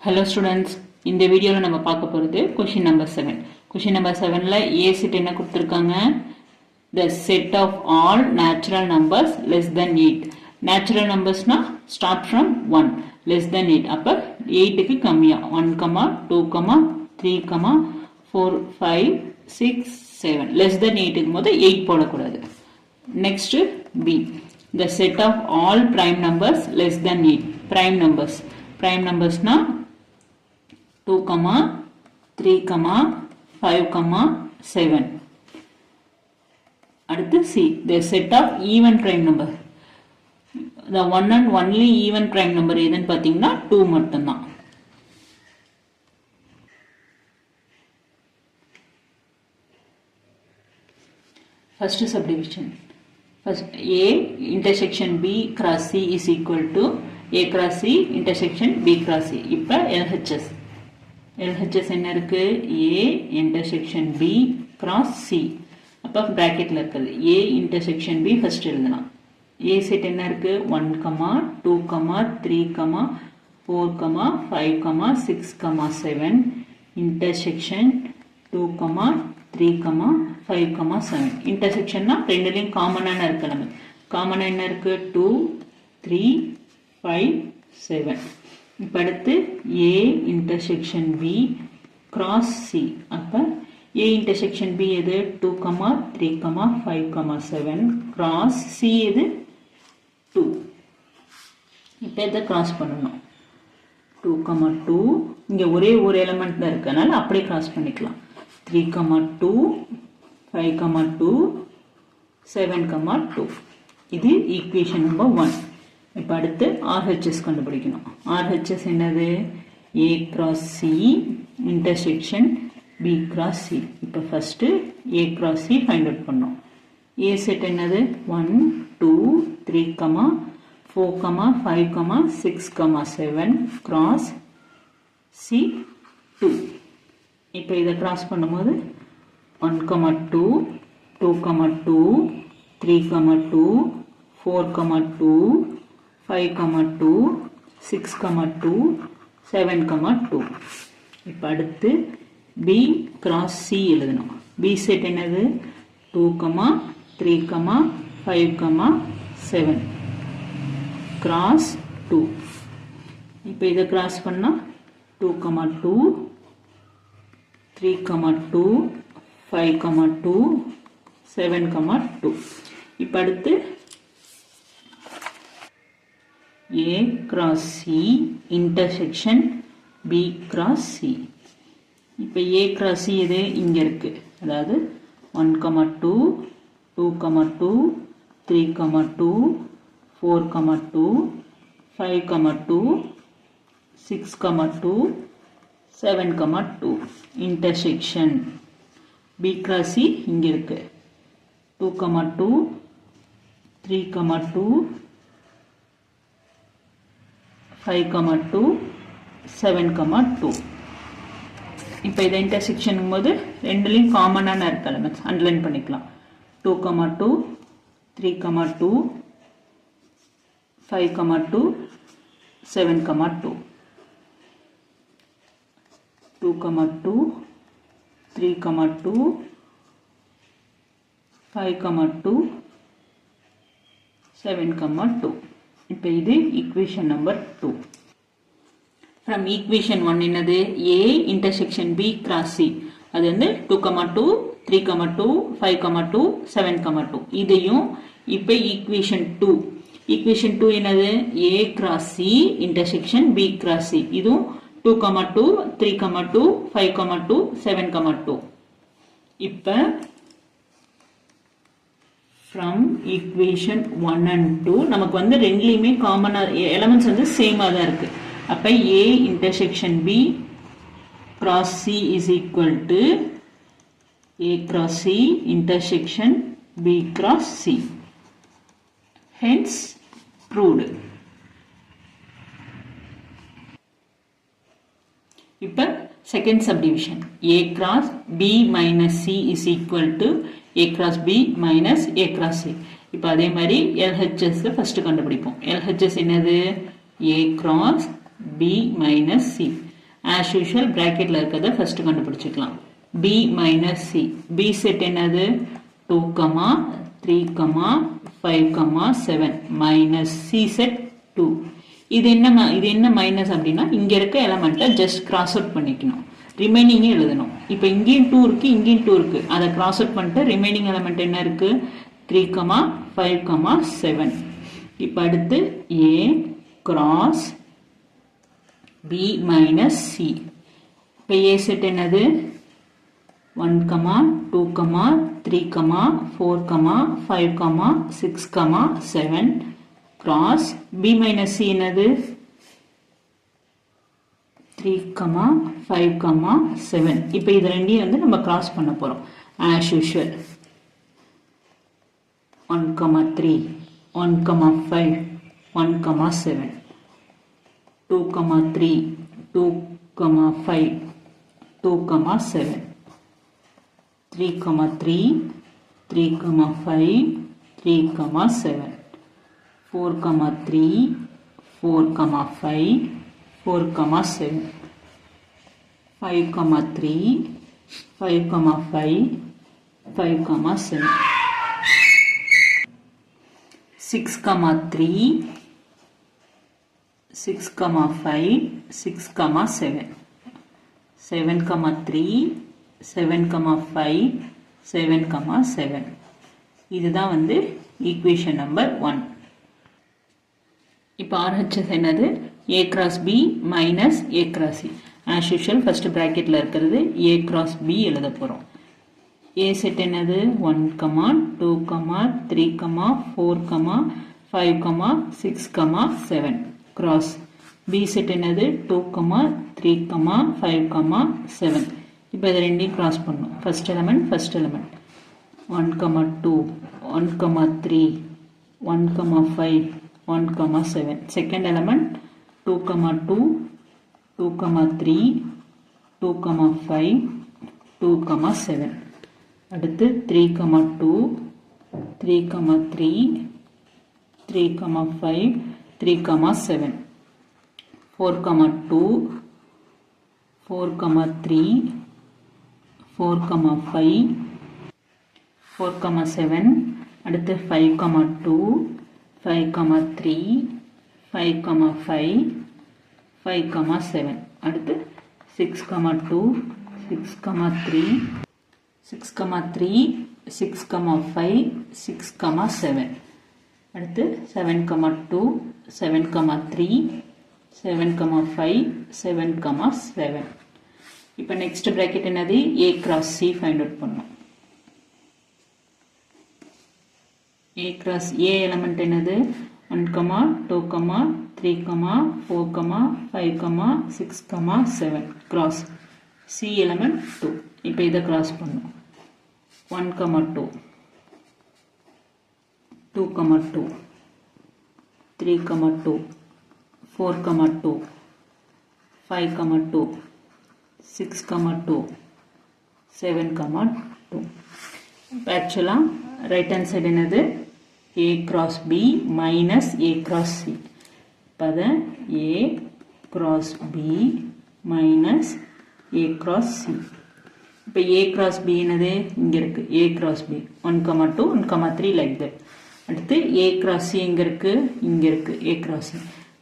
Hello students, இந்த வீடியோல நம்ம பார்க்க போறது question number 7. Question number 7ல A set என்ன கொடுத்திருக்காங்க? The set of all natural numbers less than 8. Natural numbersனா start from 1 less than 8. அப்ப 8 க்கு கம்மியா 1, 2, 3, 4, 5, 6, 7. Less than 8 இருக்கும்போது 8 போடக்கூடாது. Next B. The set of all prime numbers less than 8. Prime numbers. Prime numbersனா 2, 3, 5, 7. அடுத்து C. The set of even prime number. The one and only even prime number எதுன்னு பார்த்தீங்கன்னா 2 மட்டும்தான். First subdivision. First A intersection B cross C is equal to A cross C intersection B cross C. இப்ப LHS. LHS என்ன இருக்கு? A intersection B cross C. அப்ப bracketல இருக்குது. A intersection B first எழுதலாம். A set என்ன இருக்கு? 1, 2, 3, 4, 5, 6, 7 intersection 2, 3, 5, 7. இன்டர்செக்ஷன்னா ரெண்டுலையும் காமனான இருக்கலாம். காமனா என்ன இருக்கு? 2, 3, 5, 7. இப்ப அடுத்து A intersection B cross C. அப்ப A intersection B எது? 2, 3, 5, 7 cross C எது? 2. இப்ப இதை cross பண்ணணும். 2, 2 இங்க ஒரே ஒரு எலிமெண்ட் தான் இருக்கனால அப்படியே cross பண்ணிக்கலாம். 3, 2, 5, 2, 7, 2. இது equation number 1. இப்ப அடுத்து RHS கண்டுபிடிக்கணும். RHS என்னது? A cross C intersection B cross C. இப்ப first A cross C find out பண்ணோம். A set என்னது? 1, 2, 3, 4, 5, 6, 7 cross C 2. இப்ப இதை cross பண்ணும்போது 1, 2, 2, 2, 3, 2, 4, 2, 5, 2, 6, 2, 7, 2. இப்ப அடுத்து B cross C எழுதணும். B set என்னது? 2, 3, 5, 7 cross 2. இப்ப இதை cross பண்ணா 2, 2, 3, 2, 5, 2, 7, 2. இப்ப அடுத்து A cross C intersection B cross C. இப்ப A cross C எது? இங்க இருக்கு. அதாவது 1, 2, 2, 2, 3, 2, 4, 2, 5, 2, 6, 2, 7, 2. intersection B cross C இங்க இருக்கு. 2, 2, 3, 2, 5, 2, 7, 2. இப்ப இத இன்டர்செக்ஷன் போது ரெண்டுலயும் காமனான இருக்க எலிமெண்ட்ஸ் அண்டர்லைன் பண்ணிக்கலாம். 2, 2, 3, 2, 5, 2, 7, 2. 2, 2, 3, 2, 5, 2, 7, 2. இப்ப இது equation number 2. From equation 1 என்னது? A intersection B cross C. அது வந்து 2, 2, 3, 2, 5, 2, 7, 2. இதையும் இப்ப equation 2. equation 2 என்னது? A cross C intersection B cross C. இதுவும் 2, 2, 3, 2, 5, 2, 7, 2. இப்ப from equation 1 and 2 நமக்கு வந்து ரெண்டுலயுமே காமனா எலிமெண்ட்ஸ் வந்து சேமா தான் இருக்கு. அப்ப A intersection B cross C is equal to A cross C intersection B cross C. Hence proved. இப்ப second subdivision A cross B minus C is equal to A cross B minus A cross C. இப்ப அதே மாதிரி LHS first கண்டுபிடிப்போம். LHS என்னது? A cross b minus c. As usual bracketல இருக்கதை first கண்டுபிடிச்சுக்கலாம். b minus c. b set என்னது 2, 3, 5, 7 minus c set 2. இது என்ன minus அப்படின்னா இங்க இருக்க எலமெண்ட்டை ஜஸ்ட் கிராஸ் அவுட் பண்ணிக்கணும், ரிமைனிங் எழுதணும். இப்போ இங்கேயும் 2 இருக்கு, இங்கேயும் 2 இருக்கு, அதை கிராஸ் அவுட் பண்ணிட்டு ரிமைனிங் எலமெண்ட் என்ன இருக்கு 3, 5, 7. இப்போ அடுத்து a cross b minus c. இப்போ a செட் என்னது 1, 2, 3, 4, 5, 6, 7 cross b minus c என்னது 3, 5, 7. இப்போ இது ரெண்டையும் வந்து நம்ம கிராஸ் பண்ண போறோம் as usual. 1, 3, 1, 5, 1, 7, 2, 3, 2, 5, 2, 7, 3, 3, 3, 5, 3, 7, 4, 3, 4, 5, 4, 7, 5, 3, 5, 5, 5, 7, 6, 3, 6, 5, 6, 7, 7, 3, 7, 5, 7, 7. இதுதான் வந்து ஈக்குவேஷன் நம்பர் 1. இப்போ RHS என்னது a cross b minus a cross c. as usual first bracketல இருக்கிறது a cross b எழுத போறோம். a செட் என்னது 1, 2, 3, 4, 5, 6, 7 cross b செட் என்னது 2, 3, 5, 7. இப்போ இது ரெண்டையும் கிராஸ் பண்ணணும். First element 1, 2, 1, 3, 1, 5, 1, 7. Second element 2, 2, 2, 3, 2, 5, 2, 7. அடுத்து 3, 2, 3, 3, 3, 5, 3, 7. 4, 2, 4, 3, 4, 5, 4, 7. அடுத்து 5, 2, 5, 3, 5, 5, 5, 7. அடுத்து 6, 2, 6, 3, 6, 3, 6, 5, 6, 7. அடுத்து 7, 2, 7, 3, 7, 5, 7, 7. இப்போ next bracket என்னது a cross c find out பண்ணணும். a cross a element என்னது 1, 2, 3, 4, 5, 6, 7 cross c element 2. இப்போ இதை cross பண்ணணும். 1, 2, 2, 2, 3, 2, 4, 2, 5, 2, 6, 2, 7, 2. Actually right hand side என்னது a cross b minus a cross c. பத a cross b minus a cross c. இப்போ a cross b என்னது இங்க இருக்கு a cross b 1, 2, 1, 3 like that. அடுத்து a cross c இங்க இருக்கு a cross c.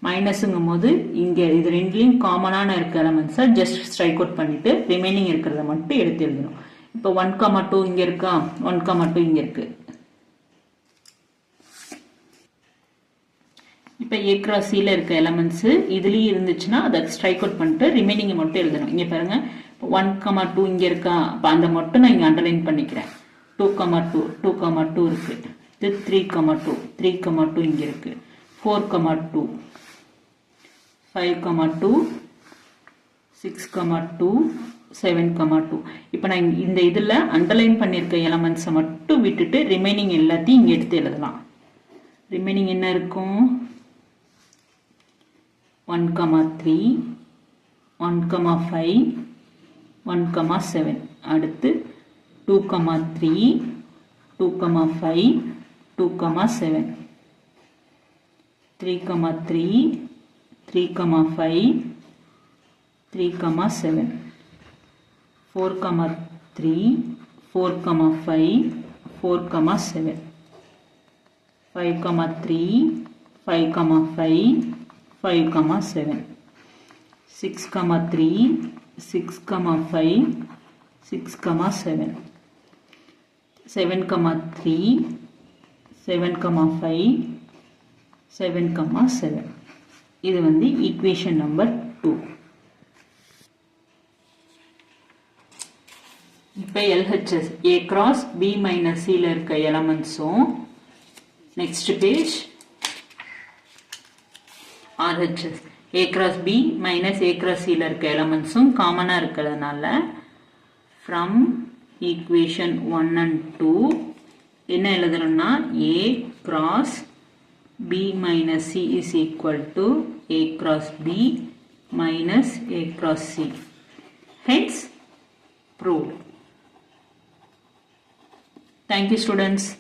மைனஸ்ங்கும் போது இங்க இது ரெண்டுலயும் காமனான இருக்க எலிமெண்ட்ஸை ஜஸ்ட் ஸ்ட்ரைக் அவுட் பண்ணிட்டு ரிமைனிங் இருக்கிறத மட்டும் எடுத்து எழுதணும். இப்போ 1, 2 இங்க இருக்கா 1, 2 இங்க இருக்கு. இப்போ a cross c ல இருக்க எலிமெண்ட்ஸ் இதுலயே இருந்துச்சுன்னா அதை ஸ்ட்ரைக் அவுட் பண்ணிட்டு ரிமைனிங் மட்டும் எழுதணும். இங்க பாருங்க 1, 2 இங்க இருக்கா, அப்ப அந்த மட்டும் நான் இங்க அண்டர்லைன் பண்ணிக்கிறேன். 2, 2, 2, 2 இருக்கு. இது 3, 2, 3, 2 இங்க இருக்கு. 4, 2, 5, 2, 6, 2, 7, 2. இப்போ நான் இந்த இதுல அண்டர்லைன் பண்ணிருக்க எலிமெண்ட்ஸை மட்டும் விட்டுட்டு ரிமைனிங் எல்லாத்தையும் இங்க எடுத்து எழுதலாம். ரிமைனிங் என்ன இருக்கும் 1, 3, 1, 5, 1, 7. அடுத்து 2, 3, 2, 5, 2, 7. 3, 3, 3, 5, 3, 7, 4, 3, 4, 5, 4, 7, 5, 3, 5, 5, 5, 7, 6, 3, 6, 5, 6, 7, 7, 3, 7, 5, 7, 7. இது வந்து ஈக்குவேஷன் நம்பர் 2. இப்போ LHS A cross B minus C ல இருக்க எலமெண்ட்ஸும் next page RHS A cross B minus A cross C ல இருக்க எலமெண்ட்ஸும் காமனாக இருக்கிறதுனால from equation 1 and 2 என்ன எழுதுறோம்னா A cross B minus C is equal to A cross B minus A cross C. Hence, proved. Thank you, students.